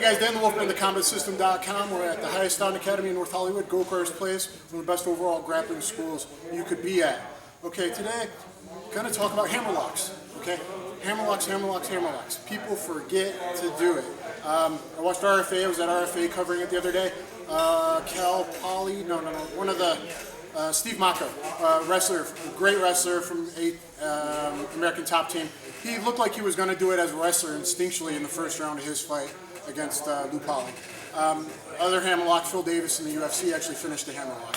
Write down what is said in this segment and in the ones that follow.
guys, DanTheWolfman, theCometSystem.com. We're at the highest down academy in North Hollywood, Go-Kart's Place, one of the best overall grappling schools you could be at. Okay, today, going to talk about hammerlocks. Okay, hammerlocks. People forget to do it. I watched RFA. I was at RFA covering it the other day. One of the Steve Maka, wrestler, great wrestler from American Top Team. He looked like he was going to do it as a wrestler instinctually in the first round of his fight against Lou Polly. Other hammerlock, Phil Davis in the UFC actually finished the hammerlock.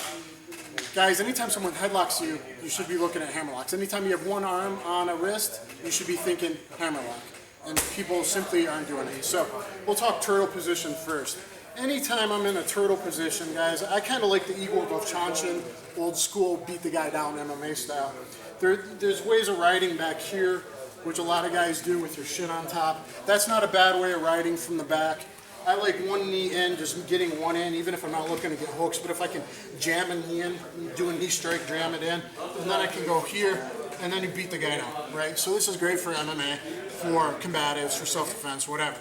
Guys, anytime someone headlocks you, you should be looking at hammerlocks. Anytime you have one arm on a wrist, you should be thinking hammerlock. And people simply aren't doing it. So we'll talk turtle position first. Anytime I'm in a turtle position, guys, I kind of like the Igor Vovchanchin, old school, beat the guy down MMA style. There's ways of riding back here, which a lot of guys do with your shin on top. That's not a bad way of riding from the back. I like one knee in, just getting one in, even if I'm not looking to get hooks. But if I can jam a knee in, do a knee strike, jam it in, and then I can go here, and then you beat the guy down, right? So this is great for MMA, for combatives, for self-defense, whatever.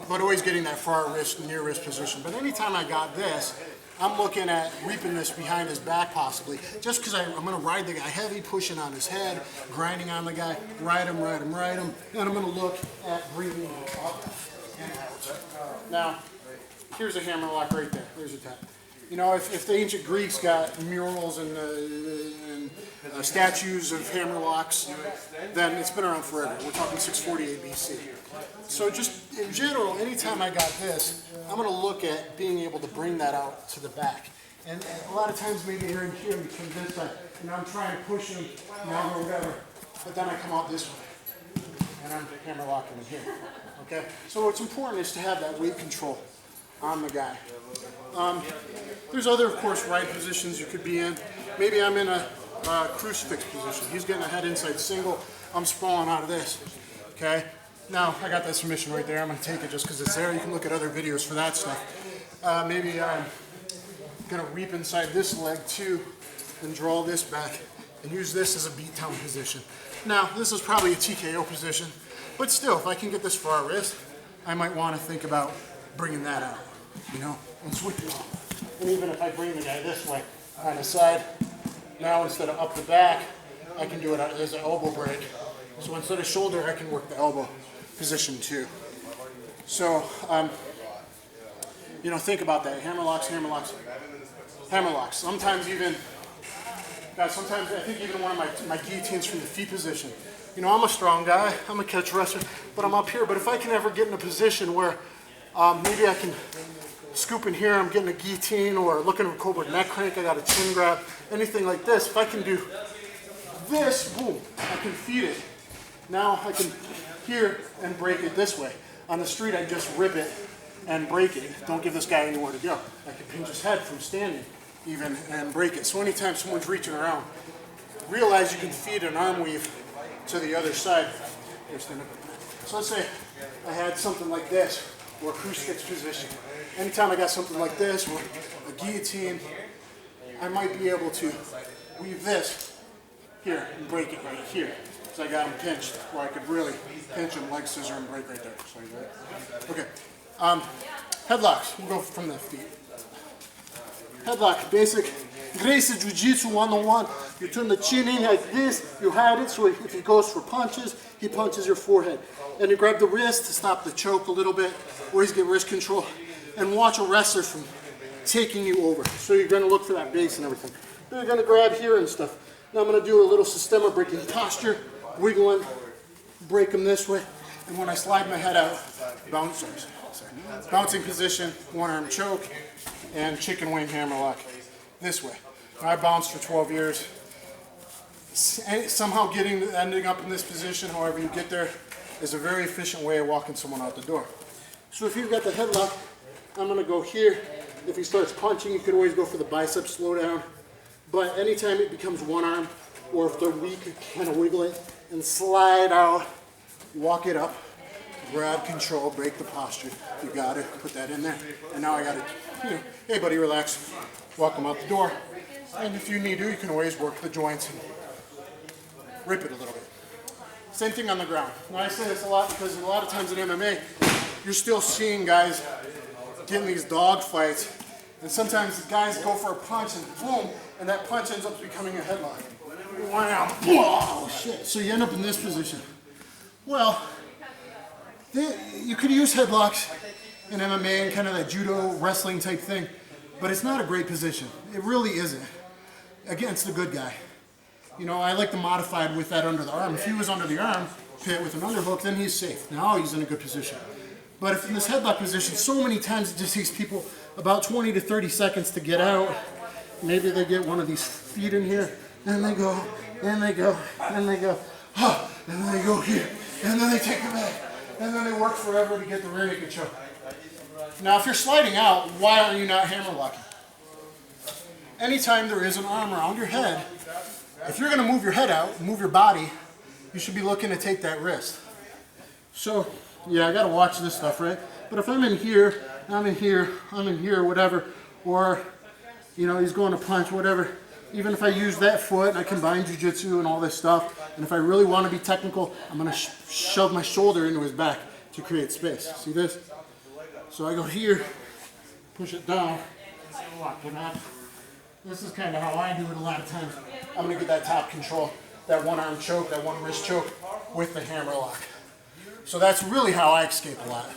But always getting that far wrist, near wrist position. But anytime I got this, I'm looking at reaping this behind his back possibly. Just because I'm going to ride the guy heavy, pushing on his head, grinding on the guy, ride him. And I'm going to look at bringing him up and out. Now, here's a hammerlock right there. There's a tap. You know, if the ancient Greeks got murals and statues of hammerlocks, then it's been around forever. We're talking 648 BC. So just in general, anytime I got this, I'm going to look at being able to bring that out to the back. And a lot of times maybe you're in here between this side, and I'm trying to push him now or whatever, but then I come out this way, and I'm hammerlocking him here. Okay? So what's important is to have that weight control on the guy. There's other, of course, ride positions you could be in. Maybe I'm in a crucifix position. He's getting a head inside single. I'm sprawling out of this. Okay? Now, I got that submission right there. I'm going to take it just because it's there. You can look at other videos for that stuff. Maybe I'm going to reap inside this leg too and draw this back and use this as a beat-down position. Now, this is probably a TKO position, but still, if I can get this far wrist, I might want to think about bringing that out, you know, and sweep it off. And even if I bring the guy this way on the side, now instead of up the back, I can do it as an elbow break. So instead of shoulder, I can work the elbow position too. So, you know, think about that. Hammerlocks. Sometimes even, guys, sometimes I think even one of my guillotines from the feet position. You know, I'm a strong guy, I'm a catch wrestler, but I'm up here. But if I can ever get in a position where maybe I can scoop in here, I'm getting a guillotine, or looking at a cobra neck crank, I got a chin grab, anything like this, if I can do this, boom, I can feed it. Now I can here and break it this way. On the street, I just rip it and break it. Don't give this guy anywhere to go. I can pinch his head from standing even and break it. So anytime someone's reaching around, realize you can feed an arm weave to the other side. So let's say I had something like this, or a crucifix position. Anytime I got something like this, or a guillotine, I might be able to weave this here and break it right here. So I got him pinched, where I could really pinch him, leg scissor, and break right there. So okay. Headlocks. We'll go from the feet. Headlock, basic Gracie Jiu-jitsu 101. You turn the chin in like this, you hide it, so if he goes for punches, he punches your forehead. And you grab the wrist to stop the choke a little bit, always get wrist control, and watch a wrestler from taking you over. So you're going to look for that base and everything. Then you're going to grab here and stuff. Now I'm going to do a little systema breaking posture, wiggling, break them this way, and when I slide my head out, bouncing position, one arm choke, and chicken wing hammerlock this way. I bounced for 12 years. Somehow ending up in this position, however you get there, is a very efficient way of walking someone out the door. So if you've got the headlock, I'm going to go here. If he starts punching, you could always go for the bicep slow down. But anytime it becomes one arm, or if they're weak, you kind of wiggle it and slide out, walk it up, grab control, break the posture. You got it, put that in there. And now I got to, you know, hey buddy, relax, walk them out the door. And if you need to, you can always work the joints and rip it a little bit. Same thing on the ground. Now I say this a lot because a lot of times in MMA, you're still seeing guys get in these dog fights, and sometimes the guys go for a punch and boom, and that punch ends up becoming a headlock. Wow, oh shit. So you end up in this position. Well, you could use headlocks in MMA and kind of that judo wrestling type thing, but it's not a great position. It really isn't against a good guy. You know, I like to modify it with that under the arm. If he was under the arm pit with an underhook, then he's safe. Now he's in a good position. But if in this headlock position, so many times it just takes people about 20 to 30 seconds to get out. Maybe they get one of these feet in here, and they go, and they go, and they go, oh, and then they go here, and then they take it back, and then they work forever to get the rear naked choke. Now, if you're sliding out, why are you not hammer locking? Anytime there is an arm around your head, if you're going to move your head out, move your body, you should be looking to take that wrist. So, yeah, I got to watch this stuff, right? But if I'm in here, I'm in here, I'm in here, whatever, or, you know, he's going to punch, whatever, even if I use that foot and I combine jiu-jitsu and all this stuff, and if I really want to be technical, I'm going to shove my shoulder into his back to create space. See this? So I go here, push it down, lock it up. This is kind of how I do it a lot of times. I'm going to get that top control, that one arm choke, that one wrist choke with the hammer lock. So that's really how I escape a lot,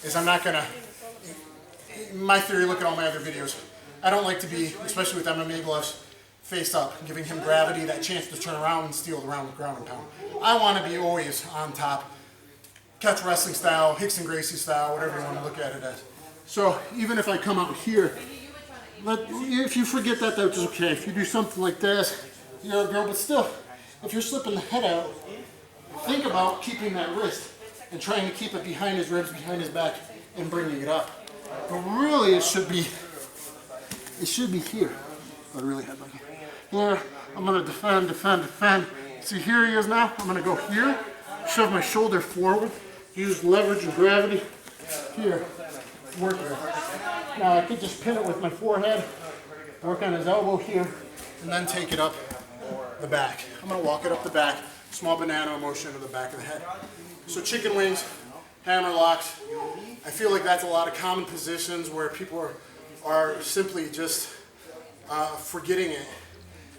is I'm not going to, my theory, look at all my other videos, I don't like to be, especially with MMA gloves, face up, giving him gravity, that chance to turn around and steal the round with ground and pound. I want to be always on top, catch wrestling style, Hickson Gracie style, whatever you want to look at it as. So even if I come out here, if you forget that, that's okay. If you do something like this, you're a girl, but still, if you're slipping the head out, think about keeping that wrist and trying to keep it behind his ribs, behind his back, and bringing it up. But really, it should be here. But really, headlocking. Here, I'm going to defend, defend, defend. See, here he is now. I'm going to go here, shove my shoulder forward, use leverage and gravity. Here, work there. Now I could just pin it with my forehead, work on his elbow here, and then take it up the back. I'm going to walk it up the back, small banana motion to the back of the head. So chicken wings, hammer locks. I feel like that's a lot of common positions where people are simply just forgetting it,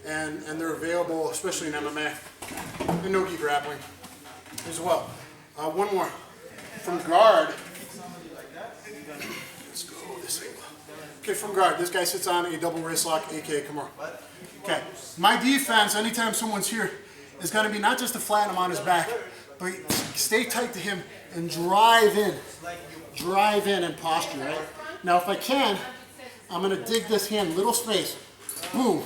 and they're available, especially in MMA, and no-gi grappling as well. One more. From guard, let's go this way. Okay, from guard, this guy sits on a double wrist lock, aka Kimura. Okay, my defense, anytime someone's here, is going to be not just to flatten him on his back, but stay tight to him and drive in and posture, right? Now, if I can, I'm going to dig this hand, little space, boom,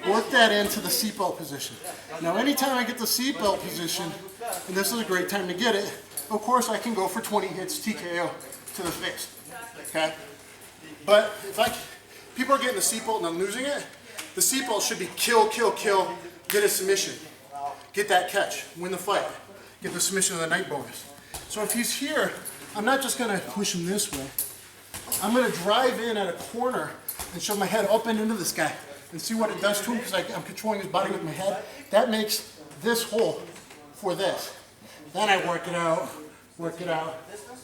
work that into the seatbelt position. Now, anytime I get the seatbelt position, and this is a great time to get it, of course, I can go for 20 hits TKO to the face, okay? But if people are getting the seatbelt and I'm losing it, the seatbelt should be kill, kill, kill, get a submission, get that catch, win the fight, get the submission of the night bonus. So if he's here, I'm not just going to push him this way. I'm going to drive in at a corner and shove my head up and into this guy and see what it does to him, because I'm controlling his body with my head. That makes this hole for this. Then I work it out, work it out.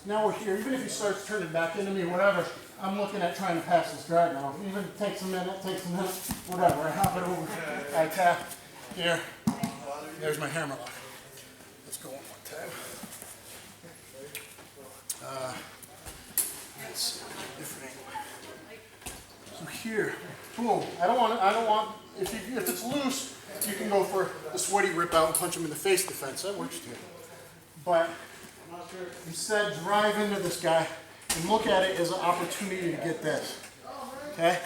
Now we're here. Even if he starts turning back into me, whatever, I'm looking at trying to pass this guard now. Even if it takes a minute, whatever. I hop it over, I tap, here. There's my hammer lock. Let's go one more time. Let's see, different angle. So here, boom. I don't want, if it's loose, you can go for the sweaty rip out and punch him in the face defense. That works too. But instead, drive into this guy and look at it as an opportunity to get this. Okay?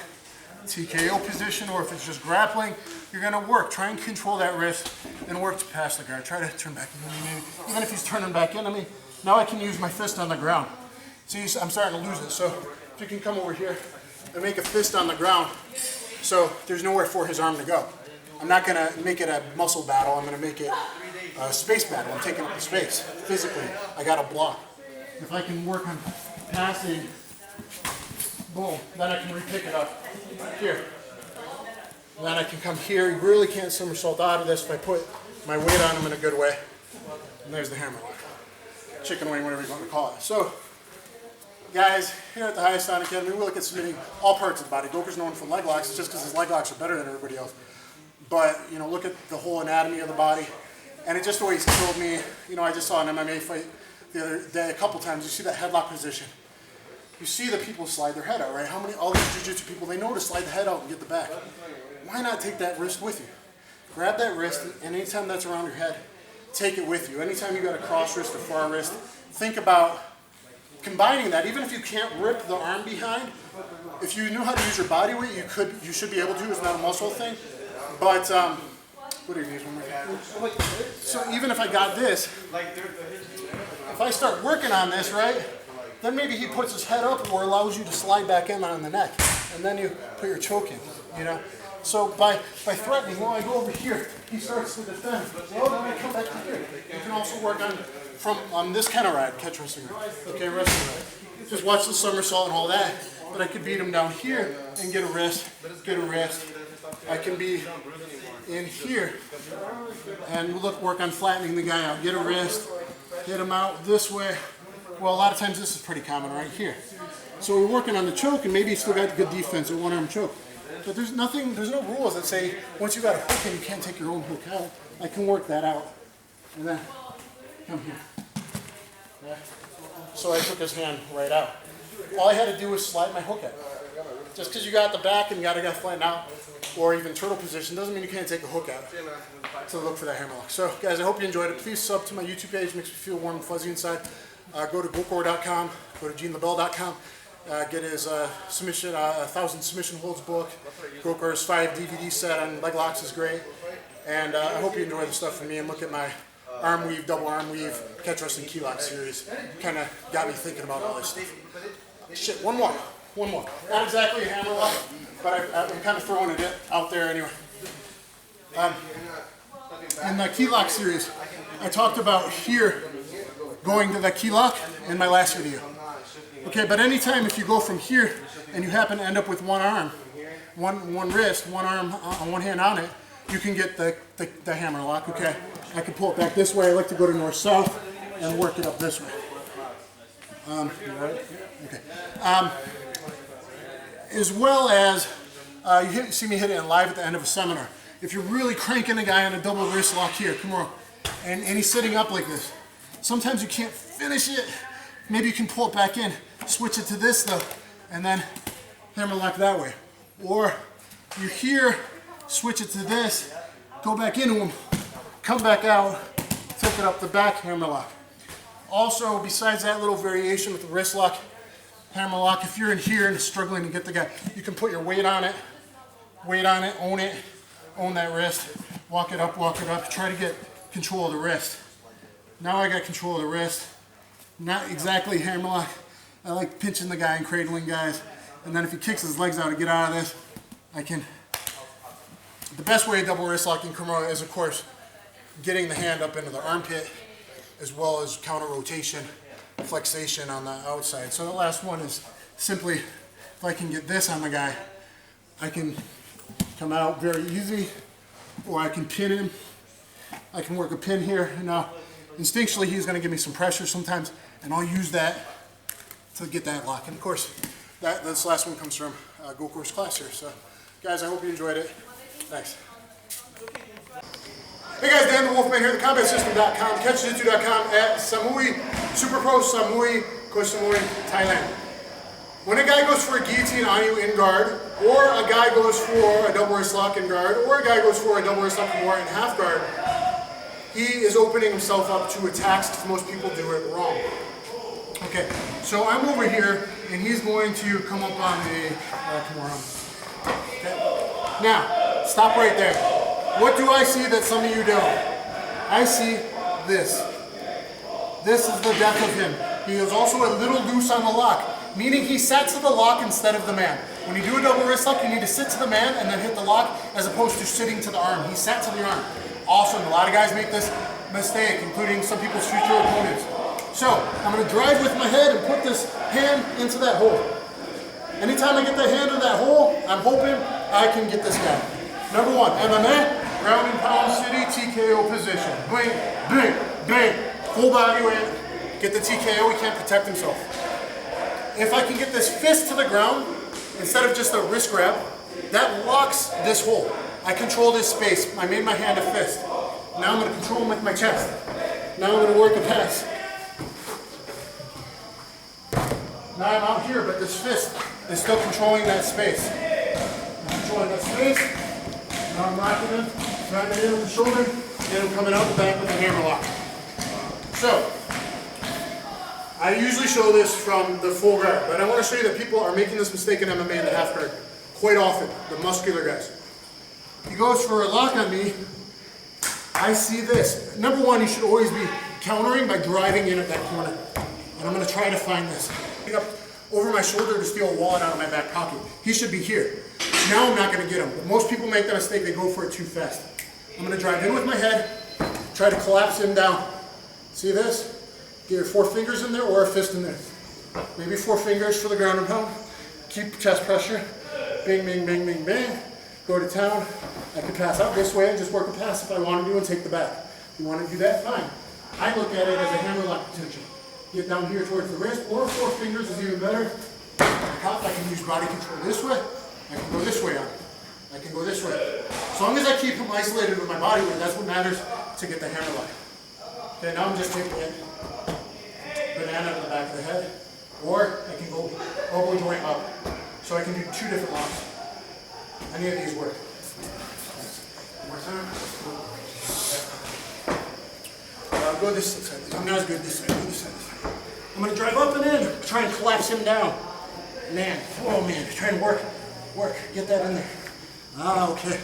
TKO position, or if it's just grappling, you're going to work. Try and control that wrist and work to pass the guard. Try to turn back into me, maybe. Even if he's turning back into me, now I can use my fist on the ground. See, I'm starting to lose it. So if you can come over here and make a fist on the ground, so there's nowhere for his arm to go. I'm not going to make it a muscle battle. I'm going to make it a space battle. I'm taking up the space. Physically, I got to block. If I can work on passing, boom, then I can re-pick it up here. And then I can come here. You really can't somersault out of this if I put my weight on him in a good way. And there's the hammer lock. Chicken wing, whatever you want to call it. So, Guys, here at the Highest Sound Academy, we look at submitting all parts of the body. Goker's known for leg locks, it's just because his leg locks are better than everybody else. But, you know, look at the whole anatomy of the body. And it just always killed me. You know, I just saw an MMA fight the other day a couple times. You see that headlock position. You see the people slide their head out, right? How many, all these jiu-jitsu people, they know to slide the head out and get the back. Why not take that wrist with you? Grab that wrist, and anytime that's around your head, take it with you. Anytime you got a cross wrist or far wrist, think about combining that. Even if you can't rip the arm behind, if you knew how to use your body weight, you should be able to. It's not a muscle thing. But what are your knees? So even if I got this, if I start working on this, right, then maybe he puts his head up or allows you to slide back in on the neck, and then you put your choke in, you know. So by threatening, well, I go over here, he starts to defend. Well, then I come back to here. You can also work on this kind of ride, catch wrestling ride. Okay, wrestling ride. Just watch the somersault and all that. But I could beat him down here and get a wrist, get a wrist. I can be in here and work on flattening the guy out. Get a wrist, get him out this way. Well, a lot of times this is pretty common right here. So we're working on the choke, and maybe you still got good defense or one-arm choke. But there's no rules that say once you got a hook in, you can't take your own hook out. I can work that out. And then come here. Okay. So I took his hand right out. All I had to do was slide my hook out. Just because you got the back and you got a guy flattened out, or even turtle position, doesn't mean you can't take a hook out to look for that hammerlock. So guys, I hope you enjoyed it. Please sub to my YouTube page. Makes me feel warm and fuzzy inside. Go to gokor.com, go to GeneLaBelle.com. Get his submission, 1,000 submission holds book. Gokor's 5 DVD set on leg locks is great. And I hope you enjoy the stuff from me, and look at my arm weave, double arm weave, catch wrestling key lock series. Kind of got me thinking about all this stuff. Shit, one more. Not exactly a hammer lock, but I'm kind of throwing it out there anyway. In the key lock series, I talked about here going to the key lock in my last video. Okay, but anytime if you go from here and you happen to end up with one arm, one wrist, one arm on one hand on it, you can get the hammer lock. Okay, I can pull it back this way. I like to go to north-south and work it up this way. Right? Okay. As well as you see me hit it live at the end of a seminar. If you're really cranking a guy on a double wrist lock here, Kimura, and he's sitting up like this, sometimes you can't finish it. Maybe you can pull it back in, switch it to this though, and then hammer lock that way. Or you're here, switch it to this, go back into him, come back out, take it up the back, hammer lock. Also, besides that little variation with the wrist lock, hammer lock, if you're in here and struggling to get the guy, you can put your weight on it, own that wrist, walk it up, try to get control of the wrist. Now I got control of the wrist. Not exactly hammer lock. I like pinching the guy and cradling guys. And then if he kicks his legs out to get out of this, I can. The best way of double wrist locking Kimura is, of course, getting the hand up into the armpit, as well as counter rotation, flexation on the outside. So the last one is simply, if I can get this on the guy, I can come out very easy, or I can pin him. I can work a pin here. Now, instinctually, he's going to give me some pressure sometimes, and I'll use that to get that lock. And of course, this last one comes from Gokor's class here. So, guys, I hope you enjoyed it. Thanks. Hey guys, DanTheWolfman here, theCometSystem.com, catchjiu-jitsu.com at Samui, Super Pro Samui, Koh Samui, Thailand. When a guy goes for a guillotine on you in guard, or a guy goes for a double wrist lock in guard, or a guy goes for a double wrist lock more in half guard, he is opening himself up to attacks because most people do it wrong. Okay, so I'm over here, and he's going to come up on the okay. Now, stop right there. What do I see that some of you don't? I see this. This is the depth of him. He is also a little loose on the lock, meaning he sat to the lock instead of the man. When you do a double wrist lock, you need to sit to the man and then hit the lock, as opposed to sitting to the arm. He sat to the arm. Awesome. A lot of guys make this mistake, including some people's future opponents. So, I'm going to drive with my head and put this hand into that hole. Anytime I get the hand in that hole, I'm hoping I can get this guy. Number one, MMA, ground and pound city, TKO position. Bang, bang, bang. Full body weight. Get the TKO, he can't protect himself. If I can get this fist to the ground, instead of just a wrist grab, that locks this hole. I control this space. I made my hand a fist. Now I'm going to control him with my chest. Now I'm going to work a pass. Now I'm out here, but this fist is still controlling that space. I'm controlling that space. Now I'm locking him, driving in with the shoulder, and I'm coming out the back with the hammer lock. So, I usually show this from the full guard, but I want to show you that people are making this mistake in MMA in the half guard quite often, the muscular guys. He goes for a lock on me. I see this. Number one, you should always be countering by driving in at that corner. And I'm going to try to find this. Pick up over my shoulder to steal a wallet out of my back pocket. He should be here. Now I'm not going to get him. But most people make that mistake. They go for it too fast. I'm going to drive in with my head, try to collapse him down. See this? Get your 4 fingers in there or a fist in there. Maybe 4 fingers for the ground and pound. Keep chest pressure. Bang, bang, bang, bang, bang. Go to town. I can pass out this way and just work a pass if I want to do and take the back. If you want to do that, fine. I look at it as a hammer lock potential. Get down here towards the wrist, or 4 fingers is even better. I can use body control this way. I can go this way on. I can go this way. As long as I keep him isolated with my body weight, that's what matters to get the hammer lock. Okay, now I'm just taking it. Banana to the back of the head. Or I can go elbow joint up. So I can do 2 different locks. Any of these work. One more time. Go this side. I'm not as good this side. Go this side. I'm going to drive up and in. Try and collapse him down. Man. Oh man. Try and work. Get that in there. Ah, okay.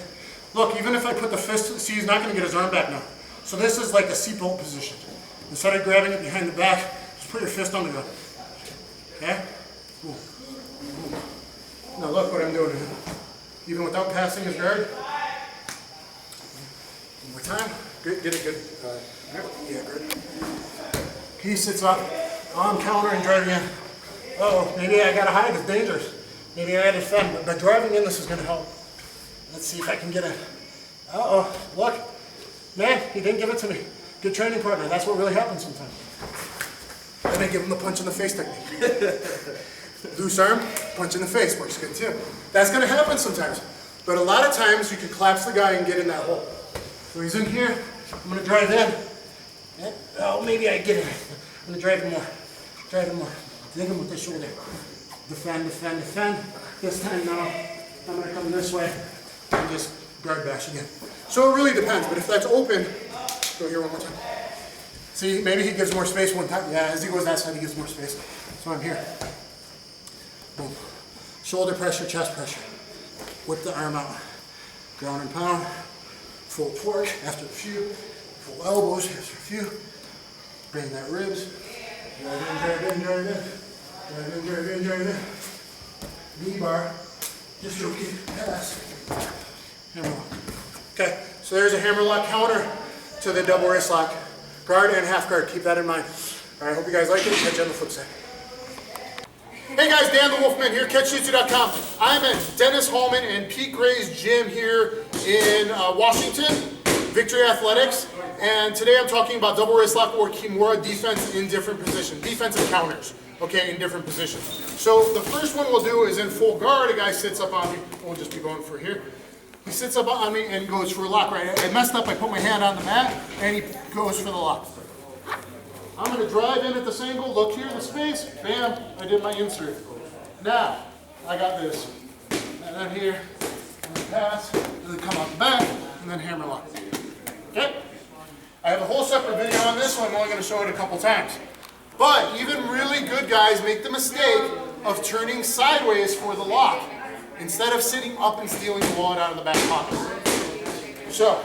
Look, even if I put the fist, see, he's not going to get his arm back now. So this is like a seatbelt position. Instead of grabbing it behind the back, just put your fist on the ground. Okay? Boom. Boom. Now look what I'm doing here. Even without passing his guard. One more time. Good, get it good. Yeah, good. He sits up. I'm countering, driving in. Uh-oh, maybe I gotta hide, it's dangerous. Maybe I gotta defend, but by driving in, this is gonna help. Let's see if I can get it. Uh-oh, look. Man, he didn't give it to me. Good training partner, that's what really happens sometimes. Then I give him the punch in the face technique. Loose arm, punch in the face, works good too. That's gonna happen sometimes. But a lot of times you can collapse the guy and get in that hole. So he's in here, I'm gonna drive in. Oh, maybe I get it. I'm gonna drive him more. Dig him with the shoulder. Defend. This time now, I'm gonna come this way and just guard bash again. So it really depends, but if that's open, go here one more time. See, maybe he gives more space one time. Yeah, as he goes that side, he gives more space. So I'm here. Boom. Shoulder pressure, chest pressure. Whip the arm out. Ground and pound. Full torque after a few. Full elbows after a few. Bring that ribs. Drive in. Knee bar. Just joking. Pass. Hammer lock. Okay, so there's a hammer lock counter to the double wrist lock. Guard and half guard. Keep that in mind. All right, hope you guys like it. Catch you on the flip side. Hey guys, DanTheWolfman here, CatchJitsu.com. I'm at Dennis Hallman and Pete Gray's gym here in Washington, Victory Athletics. And today I'm talking about double wrist lock or Kimura defense in different positions, defensive counters, okay, in different positions. So the first one we'll do is in full guard. A guy sits up on me. We'll just be going for here. He sits up on me and goes for a lock, right? I messed up, I put my hand on the mat and he goes for the lock. I'm going to drive in at this angle, look here, the space, bam, I did my insert. Now, I got this. And then here, and then pass, and then come out the back, and then hammer lock. Okay? I have a whole separate video on this one, I'm only going to show it a couple times. But even really good guys make the mistake of turning sideways for the lock, instead of sitting up and stealing the wallet out of the back pocket. So,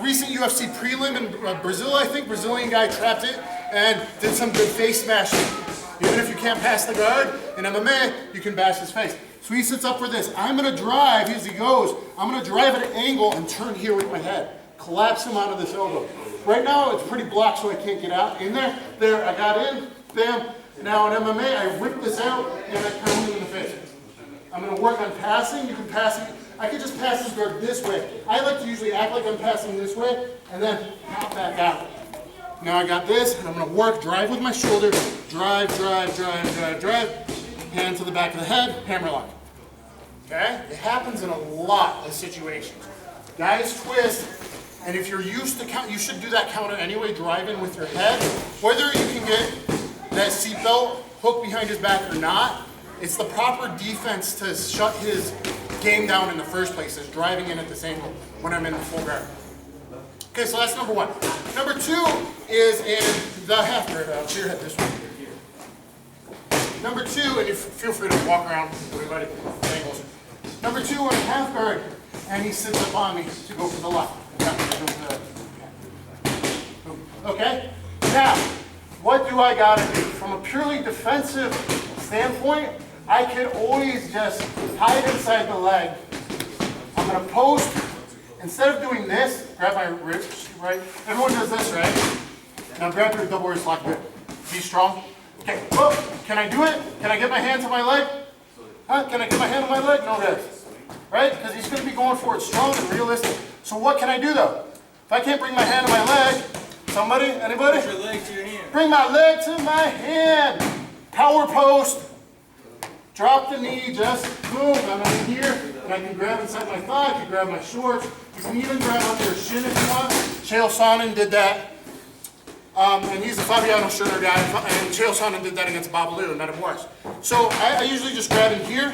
recent UFC prelim in Brazil, I think, Brazilian guy trapped it and did some good face smashing. Even if you can't pass the guard, in MMA, you can bash his face. So he sits up for this. I'm gonna drive, as he goes, I'm gonna drive at an angle and turn here with my head. Collapse him out of this elbow. Right now, it's pretty blocked so I can't get out. In there, I got in, bam. Now in MMA, I whip this out and I pound him in the face. I'm gonna work on passing, you can pass it. I could just pass this guard this way. I like to usually act like I'm passing this way and then pop back out. Now I got this, and I'm gonna work, drive with my shoulder, drive, hand to the back of the head, hammerlock. Okay? It happens in a lot of situations. Guys twist, and if you're used to count, you should do that counter anyway, drive in with your head. Whether you can get that seatbelt hook behind his back or not, it's the proper defense to shut his game down in the first place, is driving in at this angle when I'm in the full guard. Okay, so that's number one. Number two is in the half guard. I'll clear head this way. Number two, and you feel free to walk around, everybody, angles. Number two on half guard, and he sits up on me to go for the lock. Okay? Now, what do I gotta do? From a purely defensive standpoint, I can always just hide inside the leg. I'm gonna post, instead of doing this, grab my wrist, right? Everyone does this, right? Now grab your double wrist lock grip. Be strong. Okay, whoa, can I do it? Can I get my hand to my leg? Huh? Can I get my hand to my leg? No, this. Right? Because he's gonna be going for it strong and realistic. So what can I do though? If I can't bring my hand to my leg, somebody, anybody? Bring your leg to your hand. Bring my leg to my hand. Power post. Drop the knee, just boom. I'm in here, and I can grab inside my thigh, I can grab my shorts. You can even grab under your shin if you want. Chael Sonnen did that. And he's a Fabiano Schurter guy, and Chael Sonnen did that against Babalu, and that was. So I usually just grab in here,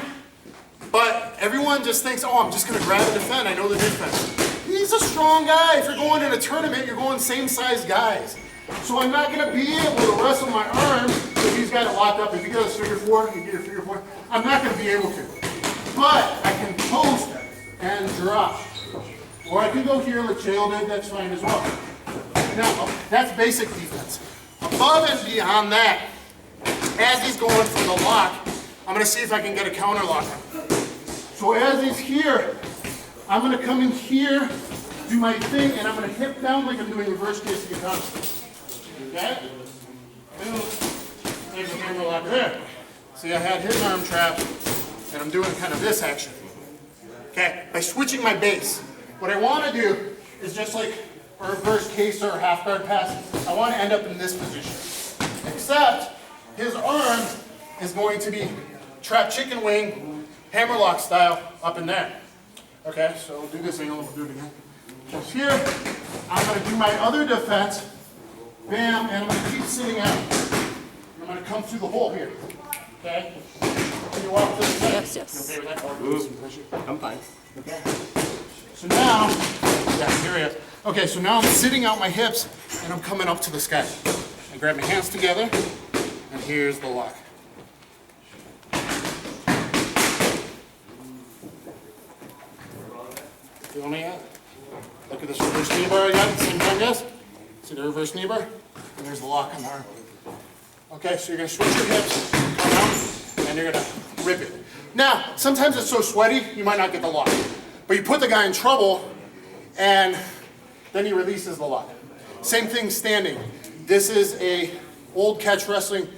but everyone just thinks, oh, I'm just gonna grab and defend, I know the defense. He's a strong guy. If you're going in a tournament, you're going same size guys. So I'm not gonna be able to wrestle my arms if he's got it locked up. If he goes figure four, you get a figure four. I'm not gonna be able to. But I can post and drop. Or I can go here like Chael did, that's fine as well. Now, that's basic defense. Above and beyond that, as he's going for the lock, I'm gonna see if I can get a counter lock. So as he's here, I'm gonna come in here, do my thing, and I'm gonna hip down like I'm doing reverse case guitar. Okay? There's a hammer lock there. See, I had his arm trapped, and I'm doing kind of this action. Okay? By switching my base. What I want to do is just like a reverse case or a half guard pass, I want to end up in this position. Except his arm is going to be trapped chicken wing, hammerlock style up in there. Okay, so we'll do this angle, we'll do it again. Just here, I'm going to do my other defense, bam, and I'm going to keep sitting out. I'm going to come through the hole here. Okay? Can you walk to the side? Yes, yes. You okay with that? I'm fine. Okay. So now, yeah, here he is. Okay, so now I'm sitting out my hips and I'm coming up to the sky. I grab my hands together, and here's the lock. Feeling it yet? Look at this reverse knee bar I got at the same time, guys. See the reverse knee bar? And there's the lock on the arm. Okay, so you're gonna switch your hips, come out, and you're gonna rip it. Now, sometimes it's so sweaty, you might not get the lock. But you put the guy in trouble, and then he releases the lock. Same thing standing. This is a old catch wrestling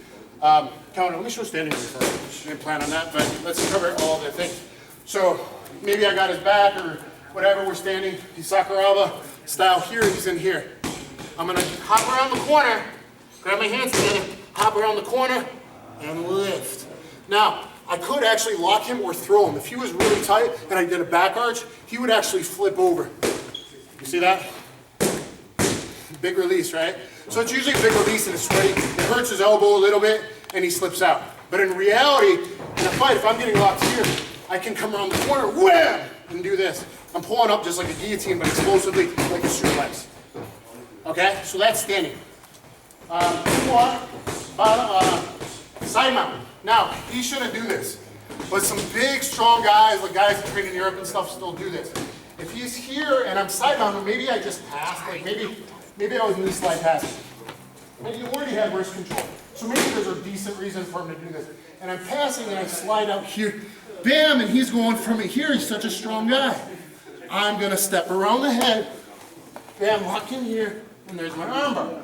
counter. Let me show standing first. I didn't plan on that, but let's cover all the things. So maybe I got his back or whatever, we're standing, he's Sakuraba style here, he's in here. I'm gonna hop around the corner, grab my hands together, hop around the corner, and lift. Now, I could actually lock him or throw him. If he was really tight and I did a back arch, he would actually flip over. You see that? Big release, right? So it's usually a big release and it's sweaty. It hurts his elbow a little bit and he slips out. But in reality, in a fight, if I'm getting locked here, I can come around the corner, wham, and do this. I'm pulling up just like a guillotine, but explosively like a suplex. Okay, so that's standing. Side mount. Now, he shouldn't do this, but some big, strong guys, like guys that train in Europe and stuff, still do this. If he's here and I'm side mounted, maybe I just passed, like maybe I was knee slide passing. Maybe you already had wrist control. So maybe there's a decent reason for him to do this. And I'm passing and I slide out here, bam, and he's going from here, he's such a strong guy. I'm gonna step around the head, bam, lock in here, and there's my armbar.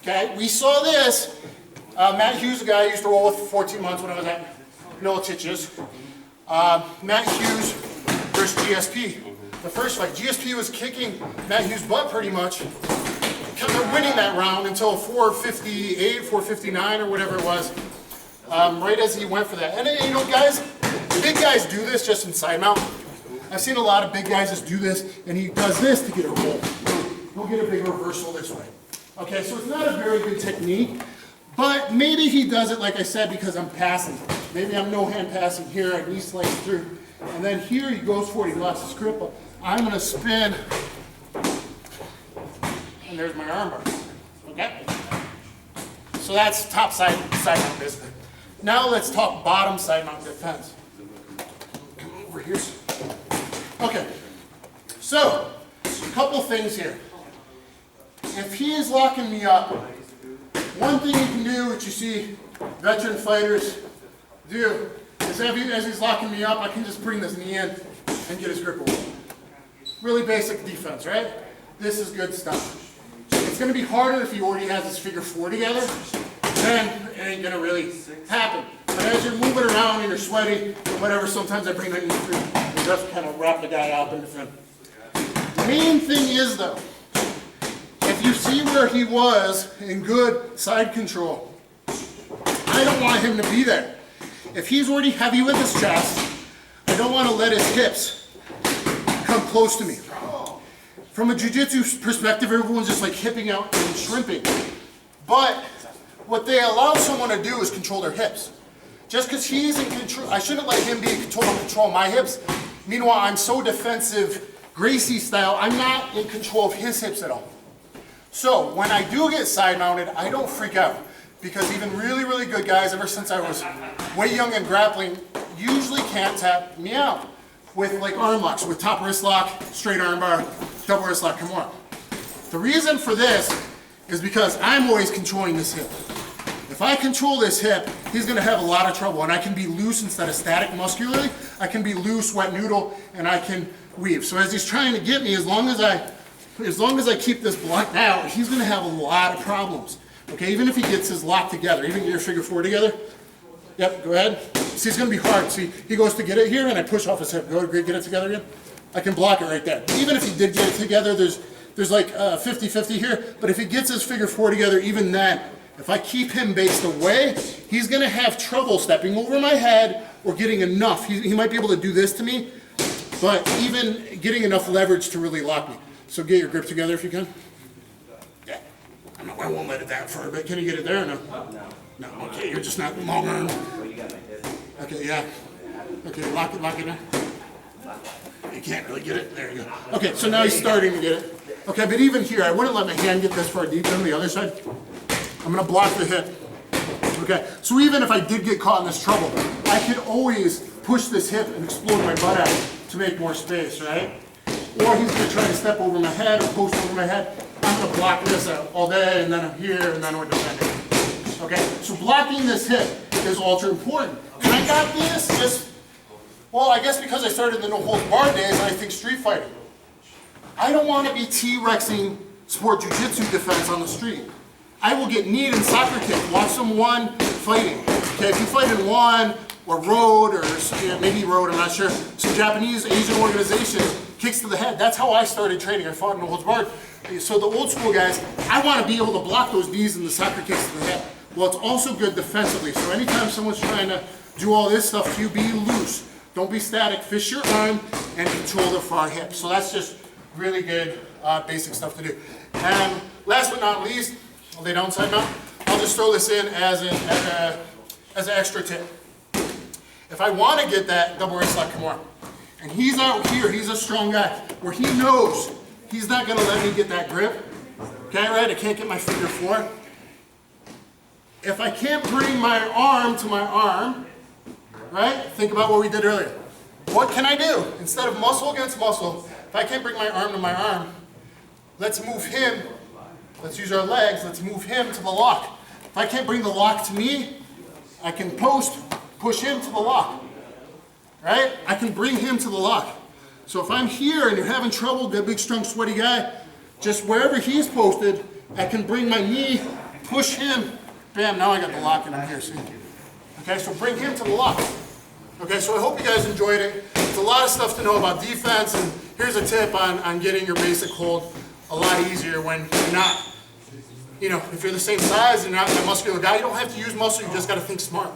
Okay, we saw this. Matt Hughes, a guy I used to roll with for 14 months when I was at Militich's. Matt Hughes versus GSP. The first fight, GSP was kicking Matt Hughes' butt pretty much. kind of winning that round until 458, 459 or whatever it was, right as he went for that. And you know, guys, big guys do this just in side mount. I've seen a lot of big guys just do this, and he does this to get a roll. He'll get a big reversal this way. Okay, so it's not a very good technique, but maybe he does it, like I said, because I'm passing. Maybe I'm no hand passing here, I knee slice through. And then here he goes for it, he lost his grip. I'm gonna spin, and there's my arm bar, okay? So that's top side mount basically. Now let's talk bottom side mount defense. Come over here. Okay, so a couple things here. If he is locking me up, one thing you can do, which you see veteran fighters do, is as he's locking me up, I can just bring this knee in and get his grip away. Really basic defense, right? This is good stuff. It's going to be harder if he already has his figure four together. Then it ain't going to really happen. But as you're moving around and you're sweaty or whatever, sometimes I bring that knee through and just kind of wrap the guy out in the front. The main thing is, though, if you see where he was in good side control, I don't want him to be there. If he's already heavy with his chest, I don't want to let his hips come close to me. From a jiu-jitsu perspective, everyone's just like hipping out and shrimping. But what they allow someone to do is control their hips. Just because he's in control, I shouldn't let him be in control of my hips. Meanwhile, I'm so defensive, Gracie style, I'm not in control of his hips at all. So when I do get side mounted, I don't freak out. Because even really, really good guys, ever since I was way young and grappling, usually can't tap me out with like arm locks, with top wrist lock, straight arm bar, double wrist lock, Kimura. The reason for this is because I'm always controlling this hip. If I control this hip, he's gonna have a lot of trouble, and I can be loose instead of static muscularly. I can be loose, wet noodle, and I can weave. So as he's trying to get me, as long as I keep this blocked out, he's gonna have a lot of problems. Okay, even if he gets his lock together, even get your figure four together. Yep, go ahead. See, it's gonna be hard. See, he goes to get it here, and I push off his hip. Go ahead, get it together again. I can block it right there. Even if he did get it together, there's like 50-50 here, but if he gets his figure four together, even then, if I keep him based away, he's gonna have trouble stepping over my head or getting enough. He might be able to do this to me, but even getting enough leverage to really lock me. So get your grip together if you can. Yeah, I won't let it down for a bit. Can you get it there or no? No, okay, you're just not long arm. Okay, yeah. Okay, lock it in. You can't really get it. There you go. Okay, so now he's starting to get it. Okay, but even here, I wouldn't let my hand get this far deep on the other side. I'm gonna block the hip. Okay, so even if I did get caught in this trouble, I could always push this hip and explode my butt out to make more space, right? Or he's gonna try to step over my head or post over my head. I'm gonna block this out all day, and then I'm here, and then we're defending. Okay, so blocking this hip is ultra important. And I got this just, well, I guess because I started the no holds barred days, and I think street fighting. I don't want to be T-Rexing sport jiu-jitsu defense on the street. I will get kneed in soccer kick. Watch someone fighting. Okay, if you fight in one or road or maybe road, I'm not sure. Some Japanese, Asian organizations, kicks to the head. That's how I started training. I fought in no holds barred. So the old school guys, I want to be able to block those knees and the soccer kicks to the head. Well, it's also good defensively. So anytime someone's trying to do all this stuff to you, be loose. Don't be static. Fish your arm and control the far hip. So that's just really good basic stuff to do. And last but not least, I'll lay down side mount. I'll just throw this in as an extra tip. If I want to get that double wrist lock Kimura, and he's out here, he's a strong guy, where he knows he's not going to let me get that grip. Okay, right? I can't get my figure four. If I can't bring my arm to my arm, right? Think about what we did earlier. What can I do? Instead of muscle against muscle, if I can't bring my arm to my arm, let's move him. Let's use our legs. Let's move him to the lock. If I can't bring the lock to me, I can push him to the lock. Right? I can bring him to the lock. So if I'm here and you're having trouble, that big, strong, sweaty guy, just wherever he's posted, I can bring my knee, push him, bam, now I got the lock and I'm here, see? Okay, so bring him to the lock. Okay, so I hope you guys enjoyed it. It's a lot of stuff to know about defense, and here's a tip on getting your basic hold a lot easier when you're not you know, if you're the same size and you're not a muscular guy, you don't have to use muscle, you just got to think smart.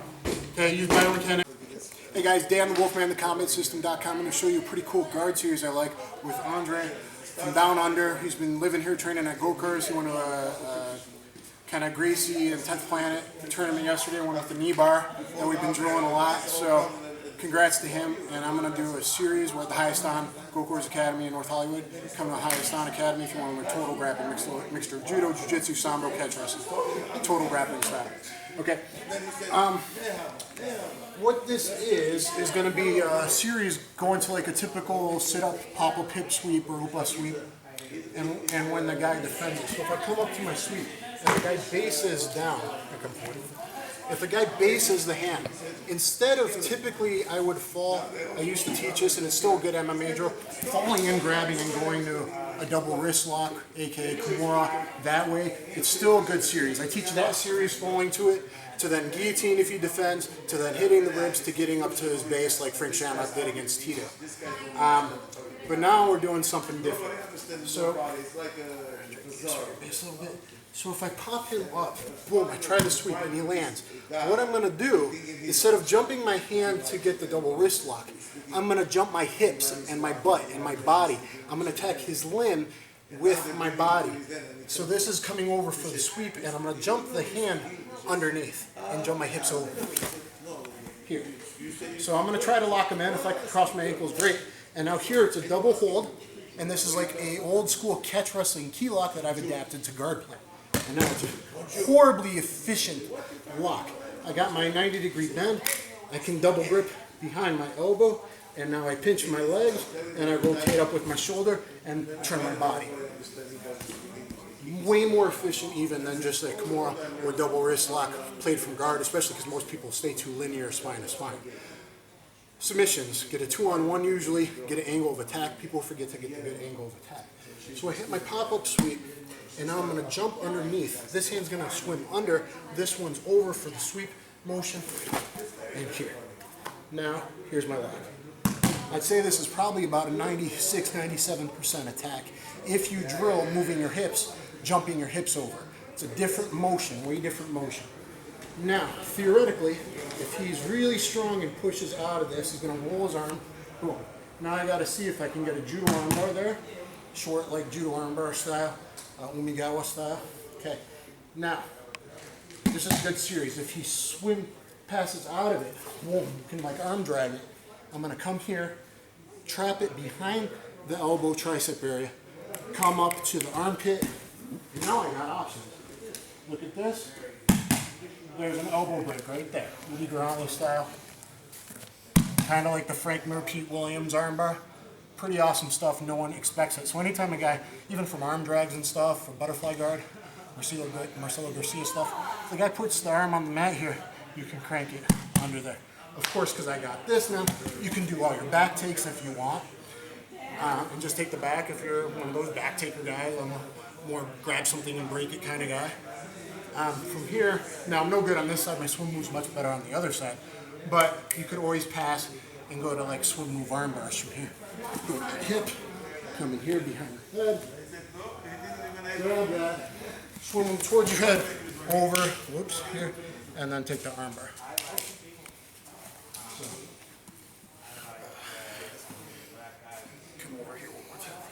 Okay, use biomechanics. Hey guys, DanTheWolfman, theCometSystem.com. I'm going to show you a pretty cool guard series I like with Andre from Down Under. He's been living here training at go-karts. He went to a kind of Gracie and 10th Planet tournament yesterday, went with the knee bar that we've been drilling a lot. So congrats to him, and I'm going to do a series. We're at the Highest On Go-Karts Academy in North Hollywood. Come to the Highest On Academy if you want to learn total grappling, mixture of judo, jiu-jitsu, sambo, catch wrestling, total grappling style. Okay. What this is going to be a series going to like a typical sit-up, pop-up hip sweep or hoop sweep, and when the guy defends it. So if I come up to my sweep and the guy bases down, if the guy bases the hand, instead of typically I would fall, I used to teach this and it's still a good MMA drill, falling and grabbing and going to a double wrist lock, aka Kimura, that way, it's still a good series. I teach that series, falling to it, to then guillotine if he defends, to then hitting the ribs, to getting up to his base like Frank Shamrock did against Tito. But now we're doing something different. So, base a little bit. So if I pop him up, boom, I try to sweep and he lands. What I'm going to do, instead of jumping my hand to get the double wrist lock, I'm going to jump my hips and my butt and my body. I'm going to attack his limb with my body. So this is coming over for the sweep, and I'm going to jump the hand underneath and jump my hips over. Here. So I'm going to try to lock him in. If I can cross my ankles, great. And now here it's a double hold, and this is like a old school catch wrestling key lock that I've adapted to guard play. And now it's a horribly efficient lock. I got my 90-degree bend. I can double grip behind my elbow, and now I pinch my legs, and I rotate up with my shoulder and turn my body. Way more efficient even than just a Kimura or double wrist lock played from guard, especially because most people stay too linear spine to spine. Submissions, get a 2-on-1 usually, get an angle of attack. People forget to get the good angle of attack. So I hit my pop-up sweep, and now I'm going to jump underneath. This hand's going to swim under. This one's over for the sweep motion, and here. Now, here's my lock. I'd say this is probably about a 96-97% attack if you drill moving your hips, jumping your hips over. It's a different motion, way different motion. Now, theoretically, if he's really strong and pushes out of this, he's going to roll his arm. Boom. Now I got to see if I can get a judo armbar there, short like judo armbar style, umigawa style. Okay. Now, this is a good series. If he passes out of it, boom, you can like arm drag it. I'm going to come here, trap it behind the elbow tricep area, come up to the armpit. Now I got options. Look at this. There's an elbow break right there. Lee Garantly style. Kind of like the Frank Mir, Pete Williams armbar. Pretty awesome stuff. No one expects it. So anytime a guy, even from arm drags and stuff, or butterfly guard, Marcelo Garcia stuff, if the guy puts the arm on the mat here, you can crank it under there. Of course, because I got this now, you can do all your back takes if you want. And just take the back if you're one of those back taker guys. I'm a more grab something and break it kind of guy. From here, now I'm no good on this side. My swim move's much better on the other side. But you could always pass and go to like swim move arm bars from here. Go to that hip, come in here behind the head, grab that, swim move towards your head, over, whoops, here, and then take the arm bar. So, come over here one more time.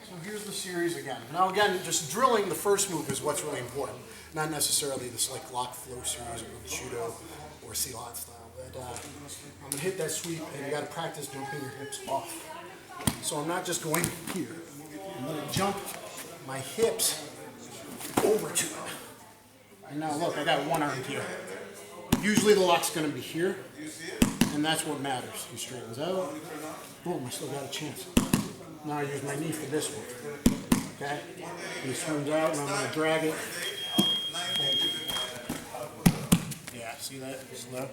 So here's the series again. Now again, just drilling the first move is what's really important. Not necessarily this like lock flow series or judo or Silat style. But I'm gonna hit that sweep and you gotta practice jumping your hips off. So I'm not just going here. I'm gonna jump my hips over to it. And now look, I got one arm here. Usually the lock's gonna be here, and that's what matters. He straightens out. Boom, I still got a chance. Now I use my knee for this one. Okay? He swims out and I'm gonna drag it. Yeah, see that? Slow.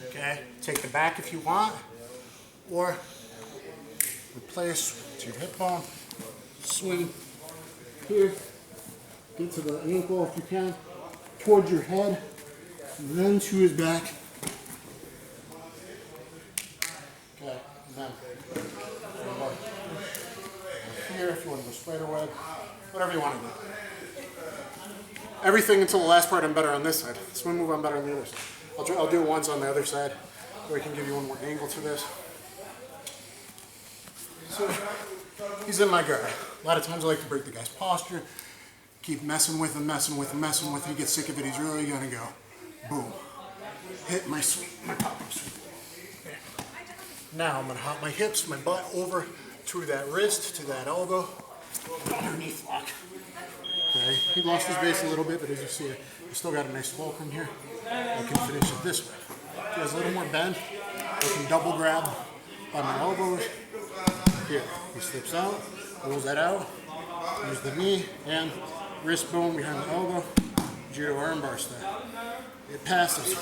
Okay, take the back if you want, or replace to your hip bone, swing here, get to the ankle if you can, towards your head, then to his back. Okay, and then want to go spider web, whatever you want to do. Everything until the last part I'm better on this side. This one move I'm better on the other side. I'll do it once on the other side, so I can give you one more angle to this. So he's in my guard. A lot of times I like to break the guy's posture, keep messing with him, messing with him, messing with him. He gets sick of it, he's really gonna go. Boom. Hit my sweep, my pop-up sweep. Okay. Now I'm gonna hop my hips, my butt over to that wrist, to that elbow, underneath lock. Okay. He lost his base a little bit, but as you see, I still got a nice fulcrum here. I can finish it this way. If he has a little more bend, I can double grab by my elbows. Here, he slips out, pulls that out, use the knee and wrist bone behind the elbow, judo armbar style. It passes,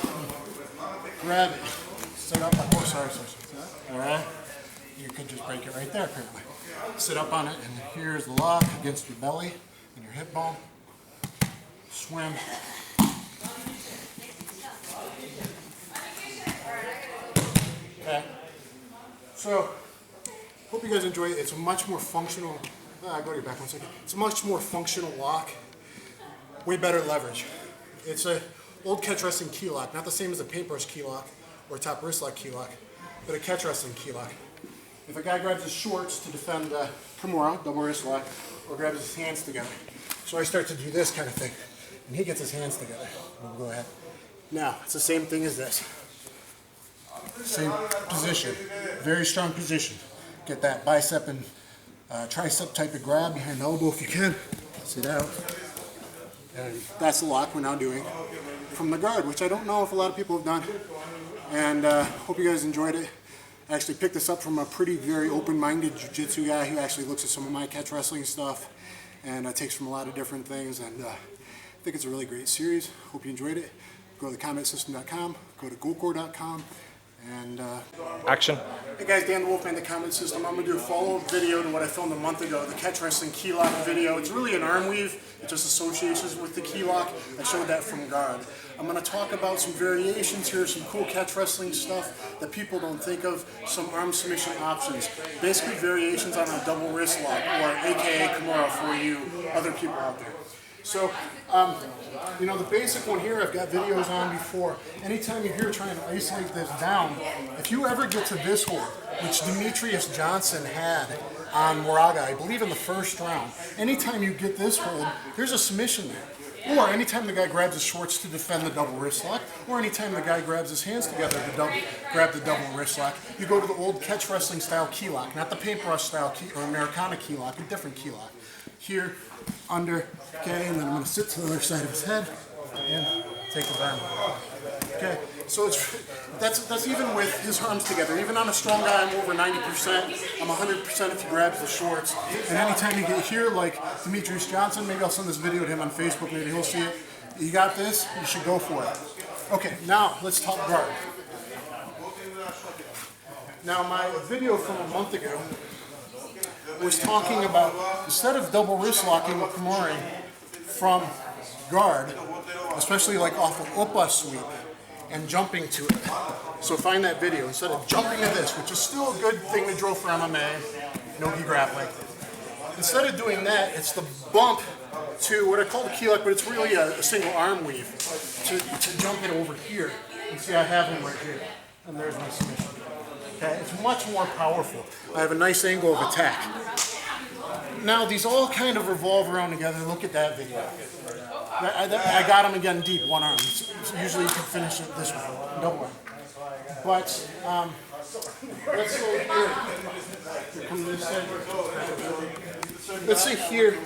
grab it, sit up on both sides. Alright? You could just break it right there apparently. Sit up on it, and here's the lock against your belly and your hip bone. Swim. Okay. So, hope you guys enjoy it. It's a much more functional, go to your back one second. It's a much more functional lock. Way better leverage. It's a old catch wrestling key lock, not the same as a paintbrush key lock or top wrist lock key lock, but a catch wrestling key lock. If a guy grabs his shorts to defend Kimura, double wrist lock, or grabs his hands together. So I start to do this kind of thing, and he gets his hands together. We'll go ahead. Now, it's the same thing as this. Same position, very strong position. Get that bicep and tricep type of grab behind the elbow if you can. Sit out. And that's the lock we're now doing from the guard, which I don't know if a lot of people have done. And hope you guys enjoyed it. I actually picked this up from a very open-minded jiu-jitsu guy who actually looks at some of my catch wrestling stuff and takes from a lot of different things. And I think it's a really great series. Hope you enjoyed it. Go to thecommetsystem.com, go to gokor.com. And action. Hey guys, DanTheWolfman, the Comet System. I'm going to do a follow-up video to what I filmed a month ago, the catch wrestling key lock video. It's really an arm weave. It just associations with the key lock. I showed that from guard. I'm going to talk about some variations here, some cool catch wrestling stuff that people don't think of, some arm submission options. Basically variations on a double wrist lock, or AKA Kimura for you other people out there. So, you know, the basic one here I've got videos on before. Anytime you're here trying to isolate this down, if you ever get to this hold, which Demetrius Johnson had on Moraga, I believe in the first round, anytime you get this hold, there's a submission there. Or anytime the guy grabs his shorts to defend the double wrist lock, or anytime the guy grabs his hands together to grab the double wrist lock, you go to the old catch wrestling style key lock, not the paintbrush style key or Americana key lock, a different key lock. Here, under, okay, and then I'm going to sit to the other side of his head and take his arm. Okay, so that's even with his arms together. Even on a strong guy, I'm over 90%. I'm 100% if he grabs the shorts. And anytime you get here, like Demetrius Johnson, maybe I'll send this video to him on Facebook, maybe he'll see it. You got this, you should go for it. Okay, now let's talk guard. Now my video from a month ago was talking about, instead of double wrist locking with Kimura from guard, especially like off of Oppa sweep, and jumping to it. So find that video. Instead of jumping to this, which is still a good thing to drill for MMA, no-gi grappling. Instead of doing that, it's the bump to what I call the key lock, but it's really a single arm weave to jump it over here. And see, I have him right here. And there's my submission. Okay, it's much more powerful. I have a nice angle of attack. Now, these all kind of revolve around together. Look at that video. I got him again deep, one arm. Usually you can finish it this way, double arm. But, let's go here. Here come this side. Let's say here.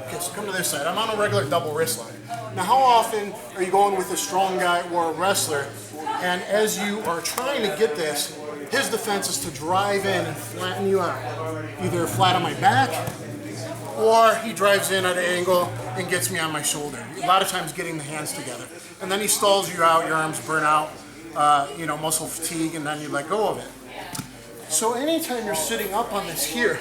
Okay, so come to this side. I'm on a regular double wrist lock. Now, how often are you going with a strong guy or a wrestler, and as you are trying to get this, his defense is to drive in and flatten you out. Either flat on my back, or he drives in at an angle and gets me on my shoulder. A lot of times getting the hands together. And then he stalls you out, your arms burn out, you know, muscle fatigue, and then you let go of it. So anytime you're sitting up on this here,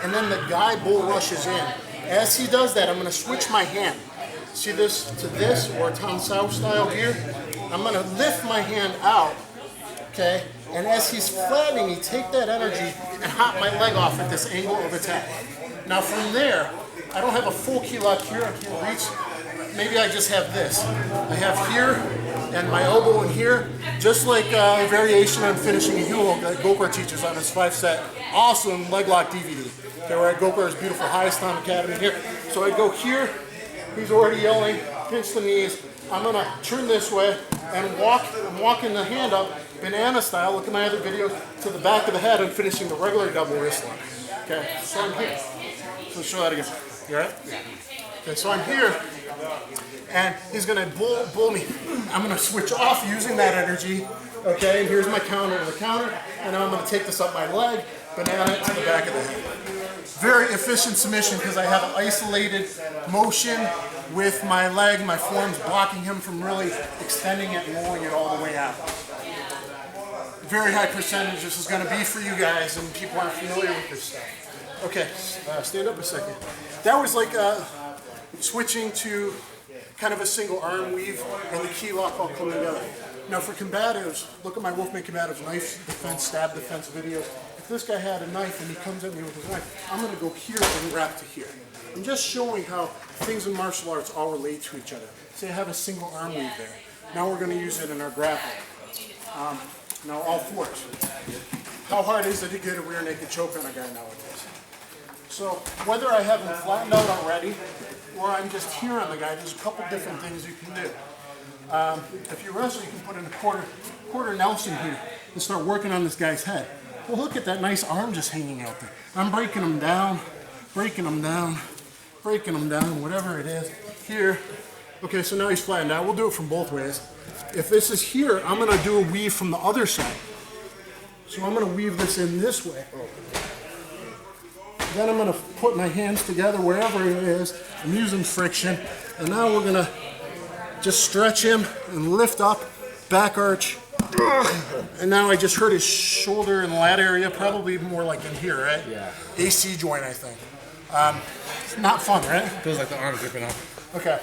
and then the guy bull rushes in, as he does that, I'm going to switch my hand. See this to this, or Tom South style here? I'm going to lift my hand out Okay, and as he's flattening me, take that energy and hop my leg off at this angle of attack. Now from there, I don't have a full key lock here, I can't reach. Maybe I just have this. I have here and my elbow in here, just like a variation on finishing a heel hook that Gokar teaches on his 5-set awesome leg lock DVD. Okay, we're at Gokar's beautiful Highest Time Academy here. So I go here, he's already yelling, pinch the knees. I'm gonna turn this way and walk. I'm walking the hand up, banana style, look at my other videos, to the back of the head and finishing the regular double wrist lock. Okay, so I'm here. So show that again. You all right? Yeah. Okay, so I'm here, and he's gonna bull me. I'm gonna switch off using that energy. Okay, and here's my counter to the counter, and now I'm gonna take this up my leg, banana it to the back of the head. Very efficient submission because I have an isolated motion with my leg, my forearm's blocking him from really extending it and rolling it all the way out. Very high percentage this is going to be for you guys and people aren't familiar with this stuff. Okay, stand up a second. That was like switching to kind of a single arm weave and the key lock all coming together. Now for combatives, look at my Wolfman combatives knife defense, stab defense videos. If this guy had a knife and he comes at me with his knife, I'm going to go here and wrap to here. I'm just showing how things in martial arts all relate to each other. Say I have a single arm weave there. Now we're going to use it in our grappling. Now all fours. How hard is it to get a rear naked choke on a guy nowadays? So whether I have him flattened out already or I'm just here on the guy, there's a couple different things you can do. If you wrestle, you can put in a quarter Nelson here and start working on this guy's head. Well, look at that nice arm just hanging out there. I'm breaking him down, breaking him down, breaking him down, whatever it is. Here. Okay, so now he's flattened out. We'll do it from both ways. If this is here, I'm going to do a weave from the other side. So I'm going to weave this in this way. Then I'm going to put my hands together wherever it is. I'm using friction. And now we're going to just stretch him and lift up, back arch. And now I just hurt his shoulder and lat area, probably more like in here, right? Yeah. AC joint, I think. It's not fun, right? Feels like the arm's ripping off. Okay.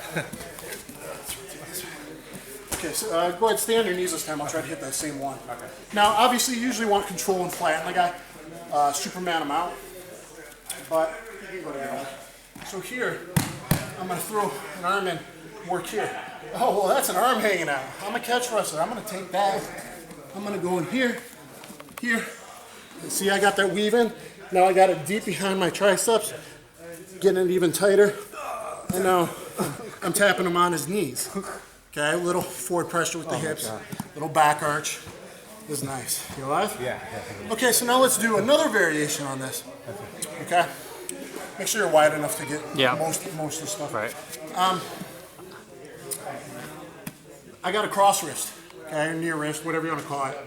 Okay, so go ahead, stay on your knees this time. I'll try to hit that same one. Okay. Now, obviously, you usually want control and flatten the guy. Superman him out. But you can go to the other. So here, I'm going to throw an arm in, work here. Oh, well, that's an arm hanging out. I'm a catch wrestler. I'm going to take that. I'm going to go in here, here. And see, I got that weave in. Now I got it deep behind my triceps, getting it even tighter. And now I'm tapping him on his knees. Okay, a little forward pressure with the hips, little back arch. This is nice. You alive? Yeah. Okay, so now let's do another variation on this. Okay? Make sure you're wide enough to get most of the stuff. Right. I got a cross wrist, okay, near wrist, whatever you want to call it.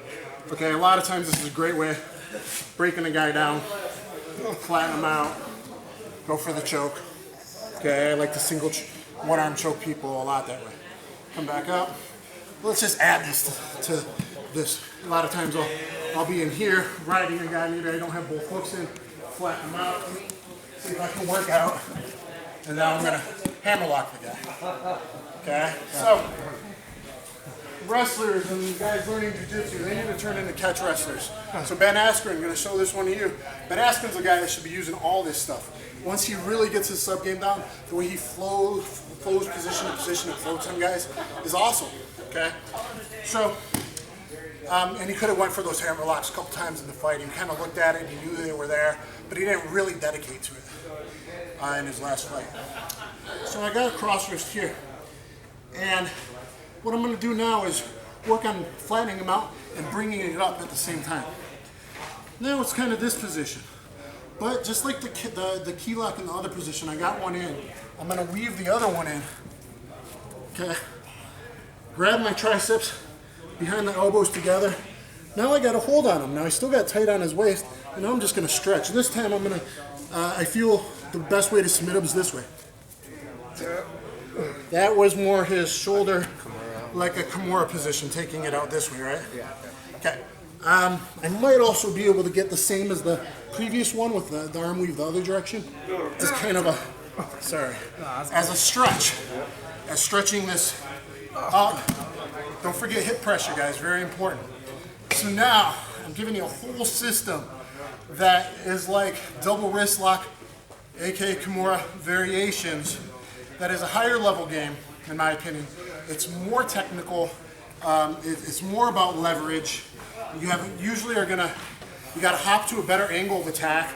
Okay, a lot of times this is a great way of breaking a guy down, flatten him out, go for the choke. Okay, I like to single one-arm choke people a lot that way. Come back up. Let's just add this to this. A lot of times I'll be in here, riding a guy, maybe I don't have both hooks in, flatten him out, see if I can work out, and now I'm going to hammer lock the guy. Okay, so wrestlers and guys learning jiu-jitsu, they need to turn into catch wrestlers. So Ben Askren, I'm going to show this one to you. Ben Askren's a guy that should be using all this stuff. Once he really gets his sub game down, the way he flows position to position and floats on guys is awesome. Okay, so and he could have went for those hammer locks a couple times in the fight. He kind of looked at it, he knew they were there, but he didn't really dedicate to it in his last fight. So I got a cross wrist here, and what I'm going to do now is work on flattening him out and bringing it up at the same time. Now it's kind of this position. But just like the key lock in the other position, I got one in. I'm going to weave the other one in. Okay. Grab my triceps behind the elbows together. Now I got a hold on him. Now I still got tight on his waist, and now I'm just going to stretch. This time I'm going to, I feel the best way to submit him is this way. That was more his shoulder, like a Kimura position, taking it out this way, right? Yeah. Okay. I might also be able to get the same as the previous one with the arm weave the other direction. It's kind of a, as a stretch. As stretching this up. Don't forget hip pressure, guys, very important. So now I'm giving you a whole system that is like double wrist lock, aka Kimura variations, that is a higher level game, in my opinion. It's more technical, it's more about leverage. You gotta hop to a better angle of attack.